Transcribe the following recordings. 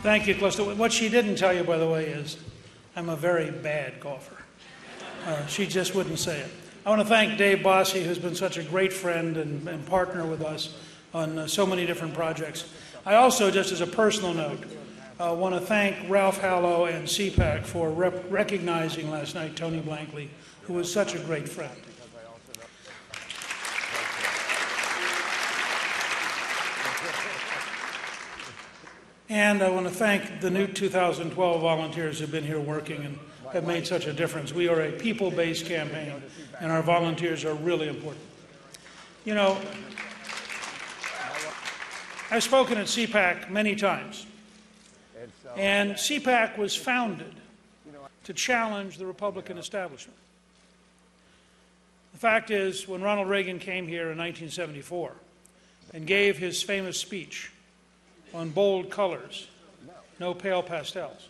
Thank you, Calista. What she didn't tell you, by the way, is I'm a very bad golfer. She just wouldn't say it. I want to thank Dave Bossie, who's been such a great friend and partner with us on so many different projects. I also, just as a personal note, want to thank Ralph Hallow and CPAC for recognizing last night Tony Blankley, who was such a great friend. And I want to thank the Newt 2012 volunteers who have been here working and have made such a difference. We are a people-based campaign, and our volunteers are really important. You know, I've spoken at CPAC many times, and CPAC was founded to challenge the Republican establishment. The fact is, when Ronald Reagan came here in 1974 and gave his famous speech on bold colors, no pale pastels,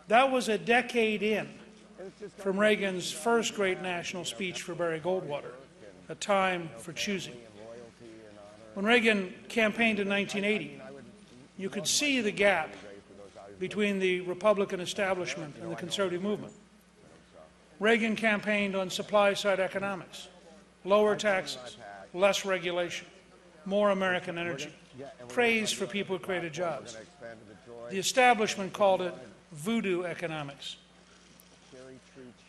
that was a decade in from Reagan's first great national speech for Barry Goldwater, A Time for Choosing. When Reagan campaigned in 1980, you could see the gap between the Republican establishment and the conservative movement. Reagan campaigned on supply-side economics, lower taxes, less regulation, more American energy, praise for people who created jobs. The establishment called it voodoo economics.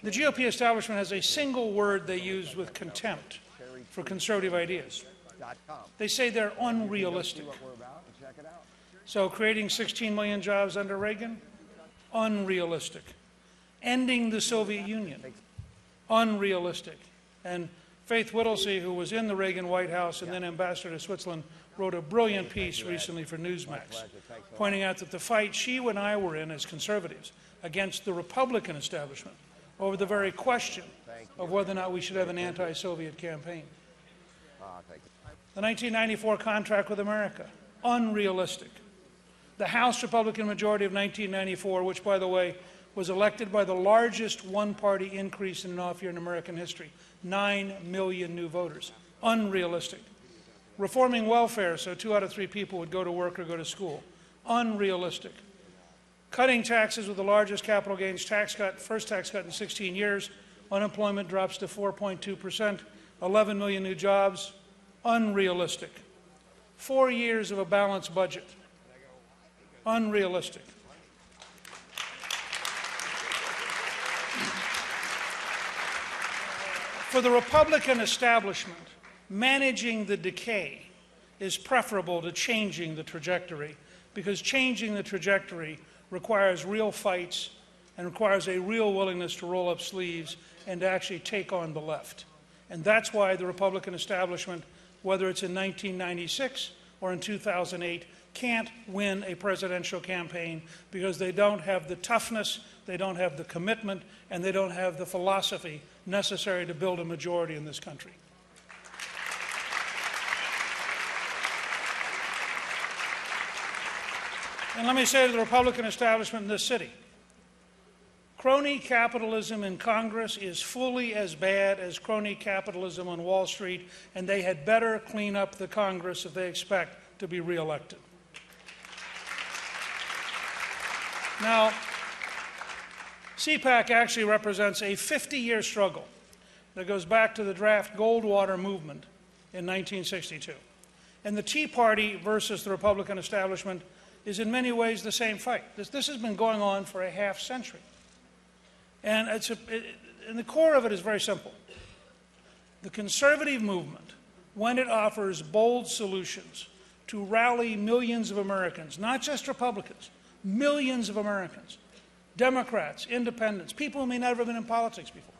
The GOP establishment has a single word they use with contempt for conservative ideas. They say they're unrealistic. So creating 16 million jobs under Reagan, unrealistic. Ending the Soviet Union, unrealistic. And Faith Whittlesey, who was in the Reagan White House and then ambassador to Switzerland, wrote a brilliant piece recently for Newsmax, pointing out that the fight she and I were in as conservatives against the Republican establishment over the very question of whether or not we should have an anti-Soviet campaign. The 1994 contract with America, unrealistic. The House Republican majority of 1994, which, by the way, was elected by the largest one-party increase in an off year in American history, 9 million new voters, unrealistic. Reforming welfare so 2 out of 3 people would go to work or go to school, unrealistic. Cutting taxes with the largest capital gains tax cut, first tax cut in 16 years, unemployment drops to 4.2%, 11 million new jobs, unrealistic. 4 years of a balanced budget, unrealistic. For the Republican establishment, managing the decay is preferable to changing the trajectory, because changing the trajectory requires real fights and requires a real willingness to roll up sleeves and to actually take on the left. And that's why the Republican establishment, whether it's in 1996 or in 2008, can't win a presidential campaign, because they don't have the toughness, they don't have the commitment, and they don't have the philosophy necessary to build a majority in this country. And let me say to the Republican establishment in this city, crony capitalism in Congress is fully as bad as crony capitalism on Wall Street, and they had better clean up the Congress if they expect to be reelected. Now, CPAC actually represents a 50-year struggle that goes back to the draft Goldwater movement in 1962. And the Tea Party versus the Republican establishment is in many ways the same fight. This has been going on for a half century. And and the core of it is very simple. The conservative movement, when it offers bold solutions to rally millions of Americans, not just Republicans, millions of Americans, Democrats, independents, people who may never have been in politics before,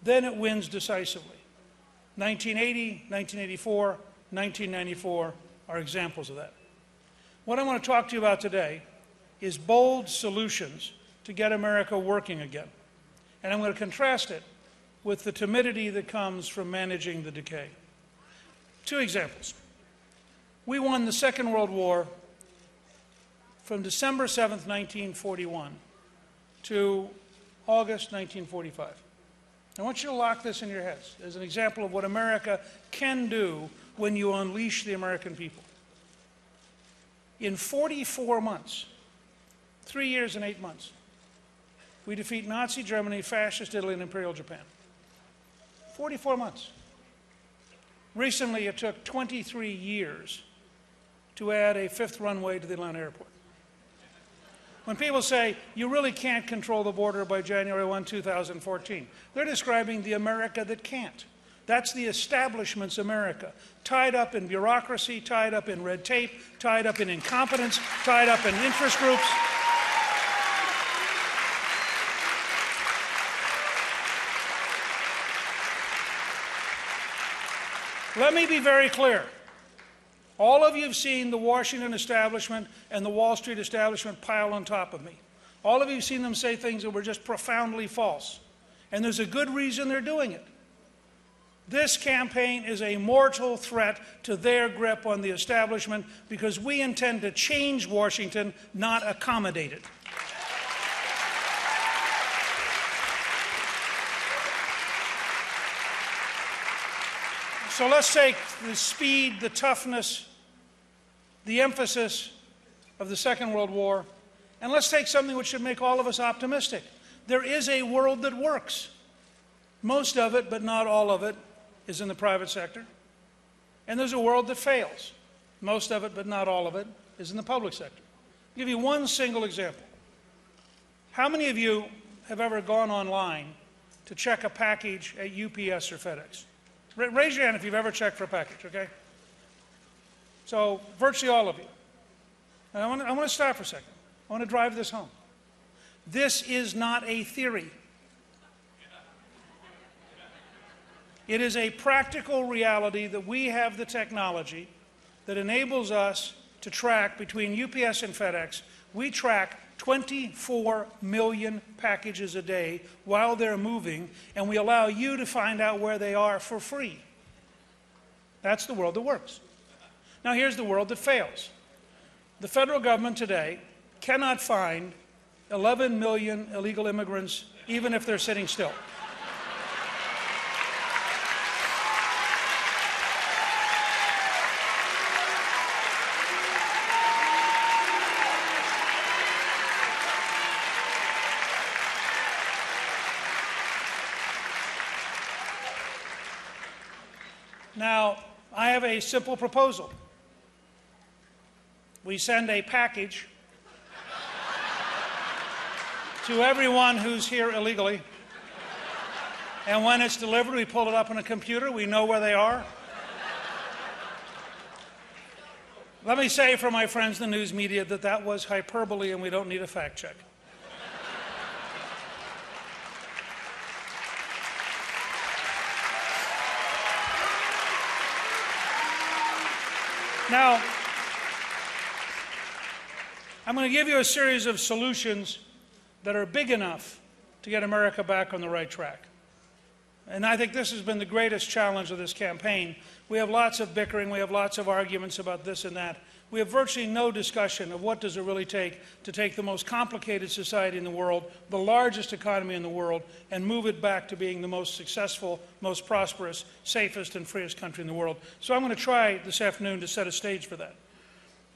then it wins decisively. 1980, 1984, 1994 are examples of that. What I want to talk to you about today is bold solutions to get America working again. And I'm going to contrast it with the timidity that comes from managing the decay. 2 examples. We won the Second World War from December 7th, 1941 to August 1945. I want you to lock this in your heads as an example of what America can do when you unleash the American people. In 44 months, 3 years and 8 months, we defeat Nazi Germany, Fascist Italy, and Imperial Japan. 44 months. Recently, it took 23 years to add a 5th runway to the Atlanta airport. When people say, you really can't control the border by January 1, 2014, they're describing the America that can't. That's the establishment's America, tied up in bureaucracy, tied up in red tape, tied up in incompetence, tied up in interest groups. Let me be very clear. All of you have seen the Washington establishment and the Wall Street establishment pile on top of me. All of you have seen them say things that were just profoundly false. And there's a good reason they're doing it. This campaign is a mortal threat to their grip on the establishment because we intend to change Washington, not accommodate it. So let's take the speed, the toughness, the emphasis of the Second World War, and let's take something which should make all of us optimistic. There is a world that works. Most of it, but not all of it, is in the private sector. And there's a world that fails. Most of it, but not all of it, is in the public sector. I'll give you one single example. How many of you have ever gone online to check a package at UPS or FedEx? Raise your hand if you've ever checked for a package, okay? So virtually all of you. And I want to stop for a second. I want to drive this home. This is not a theory. It is a practical reality that we have the technology that enables us to track between UPS and FedEx. We track 24 million packages a day while they're moving, and we allow you to find out where they are for free. That's the world that works. Now here's the world that fails. The federal government today cannot find 11 million illegal immigrants even if they're sitting still. Now, I have a simple proposal. We send a package to everyone who's here illegally, and when it's delivered, we pull it up on a computer, we know where they are. Let me say for my friends in the news media that that was hyperbole and we don't need a fact check. Now, I'm going to give you a series of solutions that are big enough to get America back on the right track. And I think this has been the greatest challenge of this campaign. We have lots of bickering, we have lots of arguments about this and that. We have virtually no discussion of what does it really take to take the most complicated society in the world, the largest economy in the world, and move it back to being the most successful, most prosperous, safest, and freest country in the world. So I'm going to try this afternoon to set a stage for that.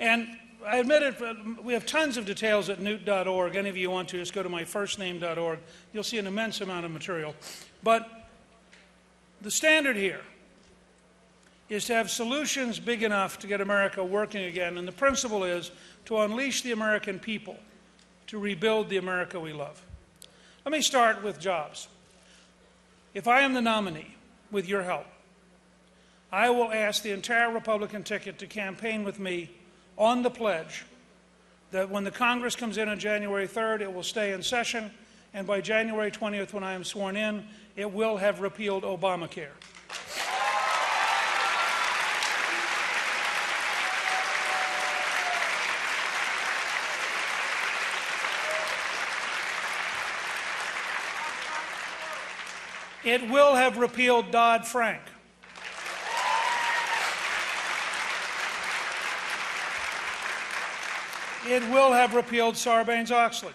And I admit it, we have tons of details at newt.org. Any of you want to, just go to myfirstname.org. You'll see an immense amount of material. But the standard here is to have solutions big enough to get America working again. And the principle is to unleash the American people to rebuild the America we love. Let me start with jobs. If I am the nominee, with your help, I will ask the entire Republican ticket to campaign with me on the pledge that when the Congress comes in on January 3rd, it will stay in session, and by January 20th, when I am sworn in, it will have repealed Obamacare. It will have repealed Dodd-Frank. It will have repealed Sarbanes-Oxley.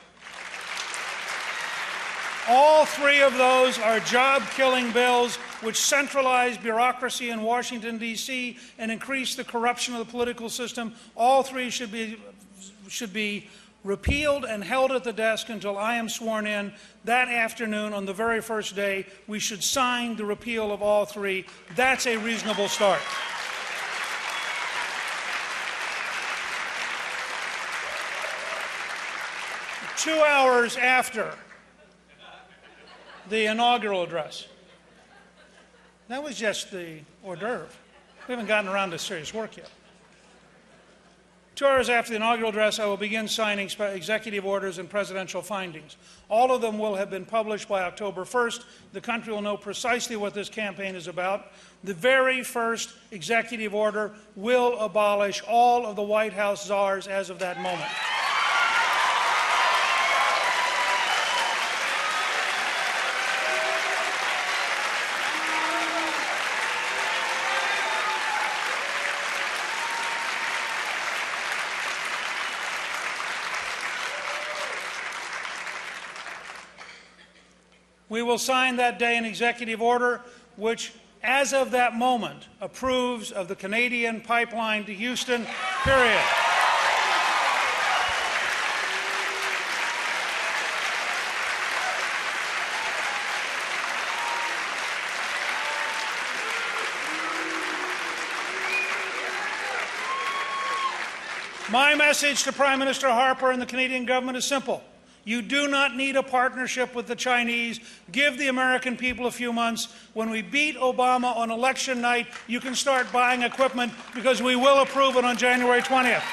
All three of those are job-killing bills which centralize bureaucracy in Washington, D.C., and increase the corruption of the political system. All three should be repealed and held at the desk until I am sworn in. That afternoon, on the very first day, we should sign the repeal of all three. That's a reasonable start. Two hours after the inaugural address. That was just the hors d'oeuvre. We haven't gotten around to serious work yet. 2 hours after the inaugural address, I will begin signing executive orders and presidential findings. All of them will have been published by October 1st. The country will know precisely what this campaign is about. The very first executive order will abolish all of the White House czars as of that moment. We will sign that day an executive order which, as of that moment, approves of the Canadian pipeline to Houston, period. My message to Prime Minister Harper and the Canadian government is simple. You do not need a partnership with the Chinese. Give the American people a few months. When we beat Obama on election night, you can start buying equipment because we will approve it on January 20th.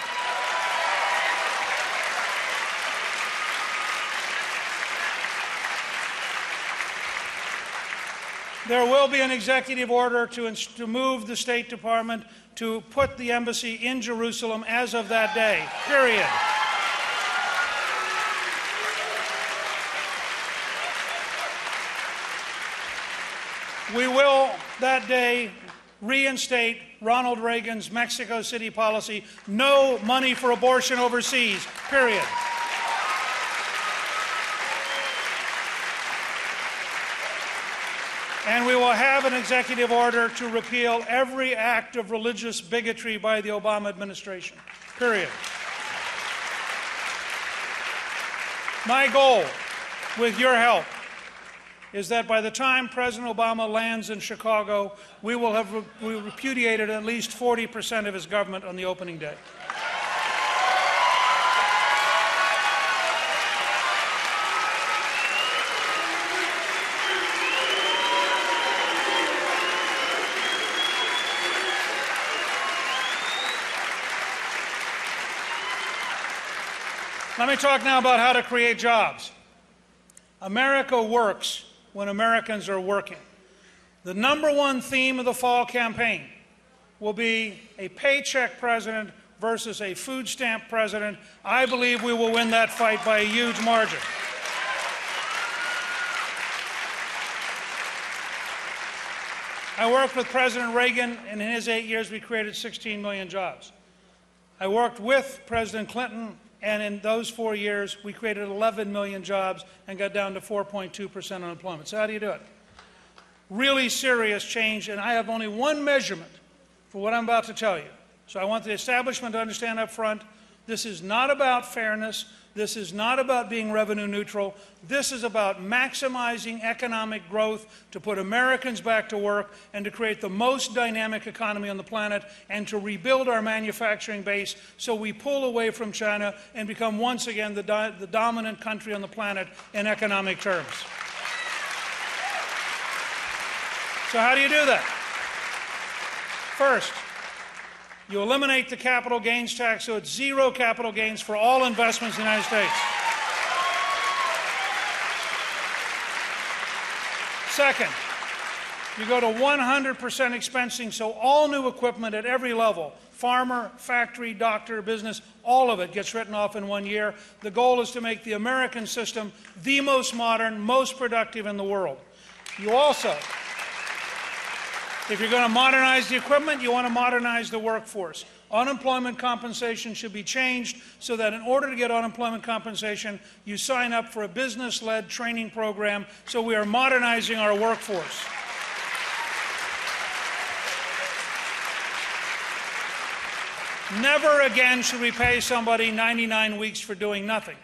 There will be an executive order to move the State Department to put the embassy in Jerusalem as of that day, period. We will, that day, reinstate Ronald Reagan's Mexico City policy, no money for abortion overseas, period. And we will have an executive order to repeal every act of religious bigotry by the Obama administration, period. My goal, with your help, is that by the time President Obama lands in Chicago, we will have repudiated at least 40% of his government on the opening day. Let me talk now about how to create jobs. America works when Americans are working. The #1 theme of the fall campaign will be a paycheck president versus a food stamp president. I believe we will win that fight by a huge margin. I worked with President Reagan, and in his 8 years we created 16 million jobs. I worked with President Clinton, and in those 4 years, we created 11 million jobs and got down to 4.2% unemployment. So how do you do it? Really serious change, and I have only one measurement for what I'm about to tell you. So I want the establishment to understand up front, this is not about fairness. This is not about being revenue neutral. This is about maximizing economic growth to put Americans back to work and to create the most dynamic economy on the planet and to rebuild our manufacturing base so we pull away from China and become once again the dominant country on the planet in economic terms. So how do you do that? First, you eliminate the capital gains tax so it's zero capital gains for all investments in the United States. Second, you go to 100% expensing so all new equipment at every level, farmer, factory, doctor, business, all of it gets written off in 1 year. The goal is to make the American system the most modern, most productive in the world. You also, if you're going to modernize the equipment, you want to modernize the workforce. Unemployment compensation should be changed so that in order to get unemployment compensation, you sign up for a business-led training program so we are modernizing our workforce. Never again should we pay somebody 99 weeks for doing nothing.